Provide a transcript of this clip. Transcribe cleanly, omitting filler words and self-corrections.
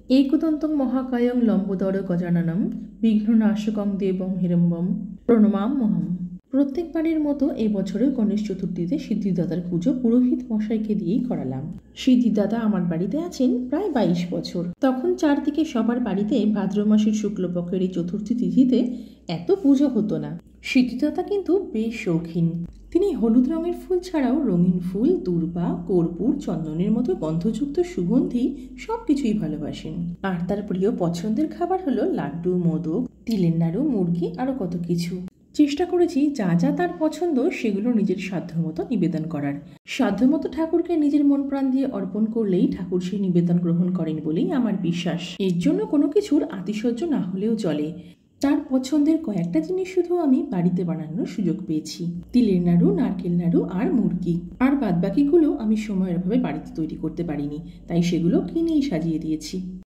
एकदन्तं महाकायं लम्बोदर गजाननं বিঘ্ননাশকং দেবং হিরম্বম প্রণমাম্যহম। প্রত্যেকবারের মতো এবছরেও গণেশ চতুর্থীতে সিদ্ধিদাতার পুজো পুরোহিত মশাইকে দিয়েই করালাম। সিদ্ধিদাতা আমার বাড়িতে আছেন প্রায় 22 বছর। তখন চারদিকে সবার বাড়িতে ভাদ্র মাসের শুক্লপক্ষের এই চতুর্থী তিথিতে এত পুজো হতো না। সিদ্ধিদাতা কিন্তু বেশ শৌখিন। তিনি হলুদ রঙের ফুল ছাড়াও রঙিন ফুল, দূর্বা, কর্পূর, চন্দনের মতো গন্ধযুক্ত সুগন্ধি সবকিছুই ভালোবাসেন। আর তার প্রিয় পছন্দের খাবার হলো লাড্ডু, মোদক, তিলের নাড়ু, মুরগি, আরো কত কিছু। চেষ্টা করেছি যা যা তার পছন্দ সেগুলো নিজের সাধ্যমতো নিবেদন করার। সাধ্যমতো ঠাকুরকে নিজের মন প্রাণ দিয়ে অর্পণ করলেই ঠাকুর সেই নিবেদন গ্রহণ করেন বলেই আমার বিশ্বাস। এর জন্য কোনো কিছুর আতিশয্য না হলেও চলে। তার পছন্দের কয়েকটা জিনিস শুধু আমি বাড়িতে বানানোর সুযোগ পেয়েছি। তিলের নাড়ু, নারকেল নাড়ু আর মুরগি। আর বাদবাকিগুলো আমি সময়ের অভাবে বাড়িতে তৈরি করতে পারিনি, তাই সেগুলো কিনেই সাজিয়ে দিয়েছি।